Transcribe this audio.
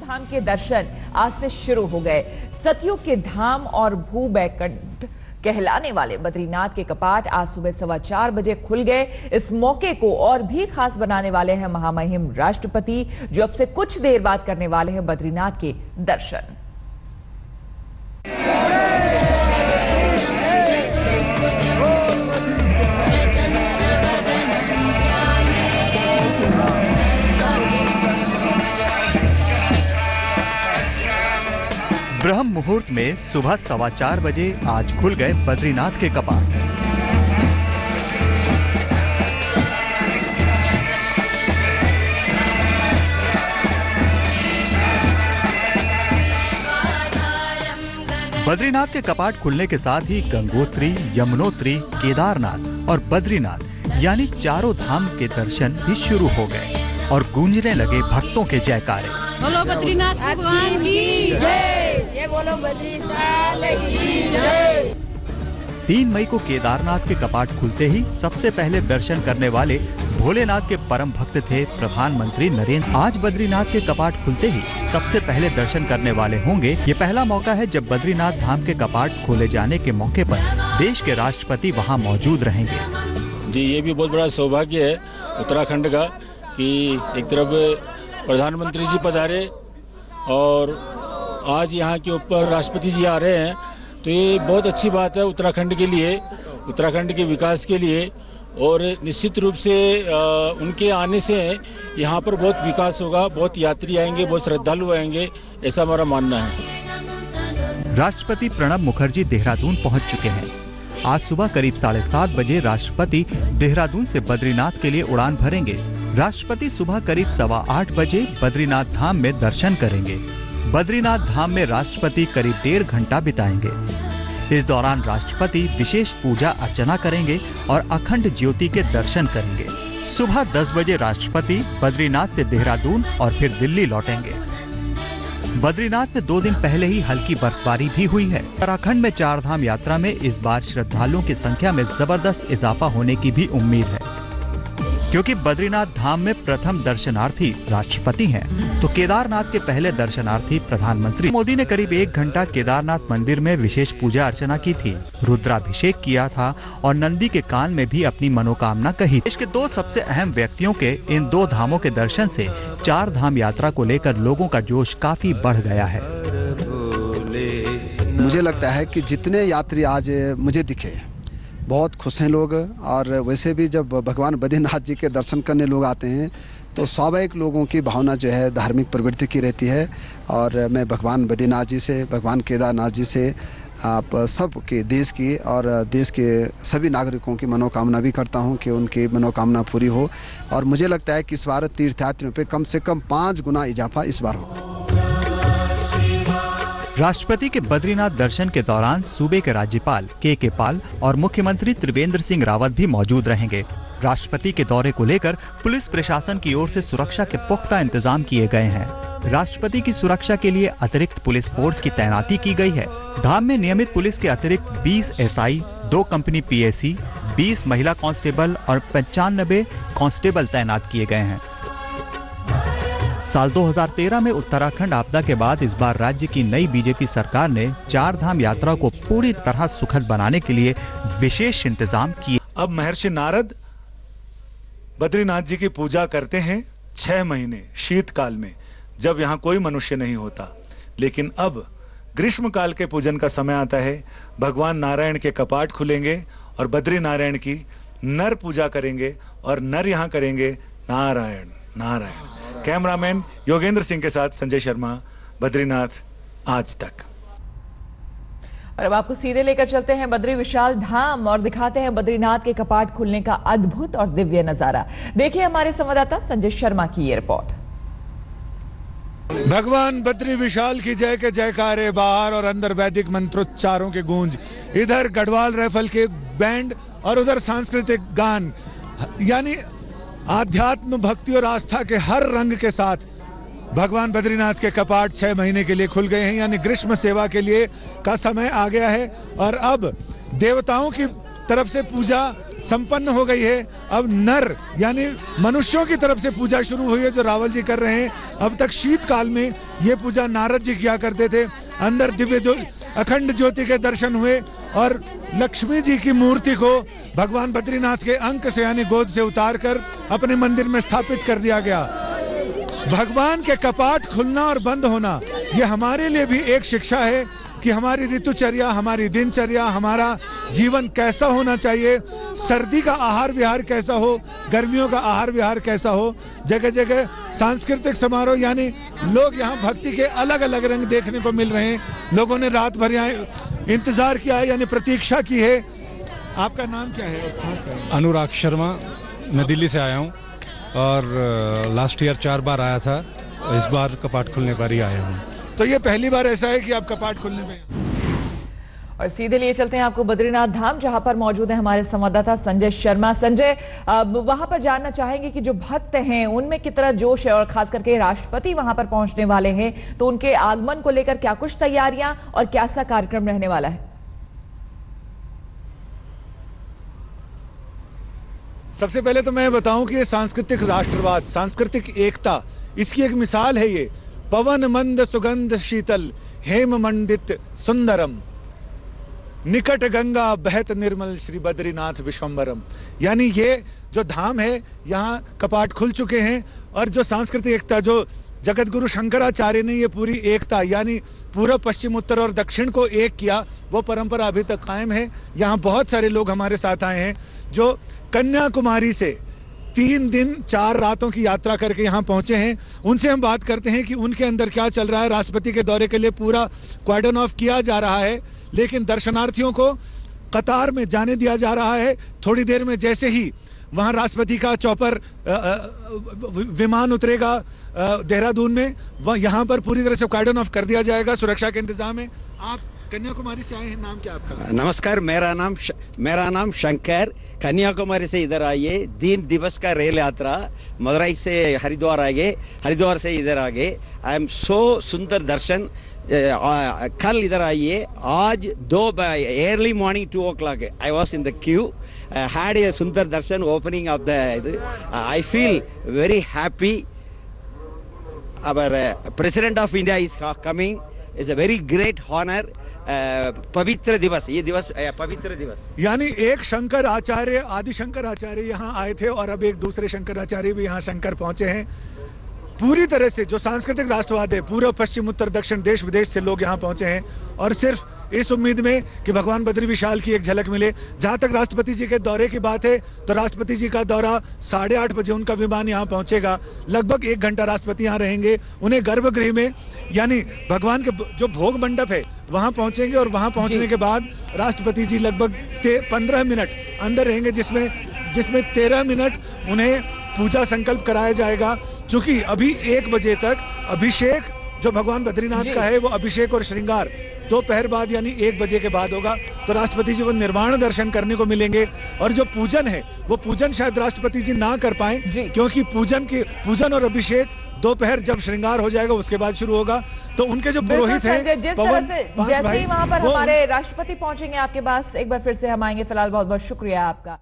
धाम के दर्शन आज से शुरू हो गए। सतयुग के धाम और भूवैकुंठ कहलाने वाले बद्रीनाथ के कपाट आज सुबह 4:15 बजे खुल गए। इस मौके को और भी खास बनाने वाले हैं महामहिम राष्ट्रपति, जो अब से कुछ देर बाद करने वाले हैं बद्रीनाथ के दर्शन। ब्रह्म मुहूर्त में सुबह 4:15 बजे आज खुल गए बद्रीनाथ के कपाट। बद्रीनाथ के कपाट खुलने के साथ ही गंगोत्री, यमुनोत्री, केदारनाथ और बद्रीनाथ यानी चारों धाम के दर्शन भी शुरू हो गए और गूंजने लगे भक्तों के जयकारे। बोलो बद्रीनाथ भगवान की जय, ये बोलो बद्रीनाथ की जय। 3 मई को केदारनाथ के कपाट खुलते ही सबसे पहले दर्शन करने वाले भोलेनाथ के परम भक्त थे प्रधानमंत्री नरेंद्र। आज बद्रीनाथ के कपाट खुलते ही सबसे पहले दर्शन करने वाले होंगे। ये पहला मौका है जब बद्रीनाथ धाम के कपाट खोले जाने के मौके पर देश के राष्ट्रपति वहां मौजूद रहेंगे। जी, ये भी बहुत बड़ा सौभाग्य है उत्तराखंड का कि एक तरफ प्रधानमंत्री जी पधारे और आज यहाँ के ऊपर राष्ट्रपति जी आ रहे हैं, तो ये बहुत अच्छी बात है उत्तराखंड के लिए, उत्तराखंड के विकास के लिए। और निश्चित रूप से उनके आने से यहाँ पर बहुत विकास होगा, बहुत यात्री आएंगे, बहुत श्रद्धालु आएंगे, ऐसा हमारा मानना है। राष्ट्रपति प्रणब मुखर्जी देहरादून पहुँच चुके हैं। आज सुबह करीब 7:30 बजे राष्ट्रपति देहरादून से बद्रीनाथ के लिए उड़ान भरेंगे। राष्ट्रपति सुबह करीब 8:15 बजे बद्रीनाथ धाम में दर्शन करेंगे। बद्रीनाथ धाम में राष्ट्रपति करीब 1.5 घंटा बिताएंगे। इस दौरान राष्ट्रपति विशेष पूजा अर्चना करेंगे और अखंड ज्योति के दर्शन करेंगे। सुबह 10 बजे राष्ट्रपति बद्रीनाथ से देहरादून और फिर दिल्ली लौटेंगे। बद्रीनाथ में 2 दिन पहले ही हल्की बर्फबारी भी हुई है। उत्तराखंड में 4 धाम यात्रा में इस बार श्रद्धालुओं की संख्या में जबरदस्त इजाफा होने की भी उम्मीद है, क्योंकि बद्रीनाथ धाम में प्रथम दर्शनार्थी राष्ट्रपति हैं, तो केदारनाथ के पहले दर्शनार्थी प्रधानमंत्री। मोदी ने करीब 1 घंटा केदारनाथ मंदिर में विशेष पूजा अर्चना की थी, रुद्राभिषेक किया था और नंदी के कान में भी अपनी मनोकामना कही। देश के 2 सबसे अहम व्यक्तियों के इन 2 धामों के दर्शन से 4 धाम यात्रा को लेकर लोगों का जोश काफी बढ़ गया है। मुझे लगता है कि जितने यात्री आज मुझे दिखे बहुत खुश हैं लोग। और वैसे भी जब भगवान बद्रीनाथ जी के दर्शन करने लोग आते हैं तो स्वाभाविक लोगों की भावना जो है धार्मिक प्रवृत्ति की रहती है। और मैं भगवान बद्रीनाथ जी से, भगवान केदारनाथ जी से आप सब के देश की और देश के सभी नागरिकों की मनोकामना भी करता हूं कि उनकी मनोकामना पूरी हो। और मुझे लगता है कि इस बार तीर्थयात्रियों पे कम से कम 5 गुना इजाफा इस बार होगा। राष्ट्रपति के बद्रीनाथ दर्शन के दौरान सूबे के राज्यपाल के पाल और मुख्यमंत्री त्रिवेंद्र सिंह रावत भी मौजूद रहेंगे। राष्ट्रपति के दौरे को लेकर पुलिस प्रशासन की ओर से सुरक्षा के पुख्ता इंतजाम किए गए हैं। राष्ट्रपति की सुरक्षा के लिए अतिरिक्त पुलिस फोर्स की तैनाती की गई है। धाम में नियमित पुलिस के अतिरिक्त 20 SI, 2 कंपनी PAC, 20 महिला कांस्टेबल और 95 कांस्टेबल तैनात किए गए हैं। साल 2013 में उत्तराखंड आपदा के बाद इस बार राज्य की नई बीजेपी सरकार ने 4 धाम यात्रा को पूरी तरह सुखद बनाने के लिए विशेष इंतजाम किए। अब महर्षि नारद बद्रीनाथ जी की पूजा करते हैं 6 महीने शीतकाल में, जब यहाँ कोई मनुष्य नहीं होता। लेकिन अब ग्रीष्म काल के पूजन का समय आता है। भगवान नारायण के कपाट खुलेंगे और बद्री नारायण की नर पूजा करेंगे और नर यहाँ करेंगे नारायण नारायण। कैमरामैन योगेंद्र सिंह के साथ संजय शर्मा, बद्रीनाथ आज तक। और अब आपको सीधे लेकर चलते हैं बद्री विशाल धाम और दिखाते हैं बद्रीनाथ के कपाट खुलने का अद्भुत और दिव्य नजारा। देखिए हमारे संवाददाता संजय शर्मा की ये रिपोर्ट। भगवान बद्री विशाल की जय के जयकारे बाहर और अंदर वैदिक मंत्रोच्चारों के गूंज, इधर गढ़वाल राइफल के बैंड और उधर सांस्कृतिक गान, यानी आध्यात्म, भक्ति और आस्था के हर रंग के साथ भगवान बद्रीनाथ के कपाट 6 महीने के लिए खुल गए हैं। यानी ग्रीष्म सेवा के लिए का समय आ गया है और अब देवताओं की तरफ से पूजा संपन्न हो गई है। अब नर यानी मनुष्यों की तरफ से पूजा शुरू हुई है जो रावल जी कर रहे हैं। अब तक शीतकाल में ये पूजा नारद जी किया करते थे। अंदर दिव्य अखंड ज्योति के दर्शन हुए और लक्ष्मी जी की मूर्ति को भगवान बद्रीनाथ के अंक से यानी गोद से उतारकर अपने मंदिर में स्थापित कर दिया गया। भगवान के कपाट खुलना और बंद होना ये हमारे लिए भी एक शिक्षा है कि हमारी ऋतुचर्या, हमारी दिनचर्या, हमारा जीवन कैसा होना चाहिए। सर्दी का आहार विहार कैसा हो, गर्मियों का आहार विहार कैसा हो। जगह जगह सांस्कृतिक समारोह यानी लोग यहाँ भक्ति के अलग अलग रंग देखने को मिल रहे हैं। लोगों ने रात भर यहाँ इंतजार किया है यानी प्रतीक्षा की है। आपका नाम क्या है? अनुराग शर्मा, मैं दिल्ली से आया हूँ और लास्ट ईयर 4 बार आया था, इस बार कपाट खुलने पर ही आया हूँ। तो ये पहली बार ऐसा है कि आप कपाट खुलने में। और सीधे लिए चलते हैं आपको बद्रीनाथ धाम, जहां पर मौजूद है हमारे संवाददाता संजय शर्मा। संजय, वहां पर जानना चाहेंगे कि जो भक्त हैं उनमें कितना जोश है और खास करके राष्ट्रपति वहां पर पहुंचने वाले हैं, तो उनके आगमन को लेकर क्या कुछ तैयारियां और कैसा कार्यक्रम रहने वाला है? सबसे पहले तो मैं बताऊं कि ये सांस्कृतिक राष्ट्रवाद, सांस्कृतिक एकता, इसकी एक मिसाल है। ये पवन मंद सुगंध शीतल हेम मंडित सुंदरम निकट गंगा बहत निर्मल श्री बद्रीनाथ विश्वम्बरम। यानी ये जो धाम है यहाँ कपाट खुल चुके हैं और जो सांस्कृतिक एकता, जो जगत गुरु शंकराचार्य ने ये पूरी एकता यानी पूर्व पश्चिम उत्तर और दक्षिण को एक किया, वो परंपरा अभी तक कायम है। यहाँ बहुत सारे लोग हमारे साथ आए हैं जो कन्याकुमारी से 3 दिन 4 रातों की यात्रा करके यहाँ पहुंचे हैं। उनसे हम बात करते हैं कि उनके अंदर क्या चल रहा है। राष्ट्रपति के दौरे के लिए पूरा क्वार्डन ऑफ किया जा रहा है, लेकिन दर्शनार्थियों को कतार में जाने दिया जा रहा है। थोड़ी देर में जैसे ही वहाँ राष्ट्रपति का चॉपर विमान उतरेगा देहरादून में, वह यहाँ पर पूरी तरह से क्वार्डन ऑफ कर दिया जाएगा। सुरक्षा के इंतजाम है। आप कन्याकुमारी से आए हैं, नाम क्या आपका? नमस्कार, मेरा नाम शंकर। कन्याकुमारी से इधर आइए। 3 दिवस का रेल यात्रा, मदुरई से हरिद्वार आ गए, हरिद्वार से इधर आ गए। आई एम सो सुंदर दर्शन। कल इधर आइए। आज early morning 2 o'clock I was in the queue, had a सुंदर दर्शन opening of the I feel very happy. our President of India is coming. It's a very great honor. पवित्र दिवस, ये दिवस पवित्र दिवस। यानी एक शंकर आचार्य, आदि शंकर आचार्य यहाँ आए थे और अब एक दूसरे शंकराचार्य भी यहाँ शंकर पहुंचे हैं। पूरी तरह से जो सांस्कृतिक राष्ट्रवाद है, पूर्व पश्चिम उत्तर दक्षिण देश विदेश से लोग यहाँ पहुंचे हैं और सिर्फ इस उम्मीद में कि भगवान बद्री विशाल की एक झलक मिले। जहां तक राष्ट्रपति जी के दौरे की बात है तो राष्ट्रपति जी का दौरा 8:30 बजे उनका विमान यहाँ पहुंचेगा। लगभग 1 घंटा राष्ट्रपति यहाँ रहेंगे। उन्हें गर्भगृह में यानी भगवान के जो भोग मंडप है वहां पहुंचेंगे और वहां पहुंचने के बाद राष्ट्रपति जी लगभग 15 मिनट अंदर रहेंगे, जिसमें 13 मिनट उन्हें पूजा संकल्प कराया जाएगा। चूंकि अभी 1 बजे तक अभिषेक जो भगवान बद्रीनाथ का है वो अभिषेक और श्रृंगार दोपहर बाद यानी 1 बजे के बाद होगा, तो राष्ट्रपति जी को निर्वाण दर्शन करने को मिलेंगे। और जो पूजन है वो पूजन शायद राष्ट्रपति जी ना कर पाए, क्योंकि पूजन और अभिषेक दोपहर जब श्रृंगार हो जाएगा उसके बाद शुरू होगा। तो उनके जो पुरोहित हैं पवन, जैसे ही वहां पर हमारे राष्ट्रपति पहुंचेंगे आपके पास, एक बार फिर से हम आएंगे। फिलहाल बहुत बहुत शुक्रिया आपका।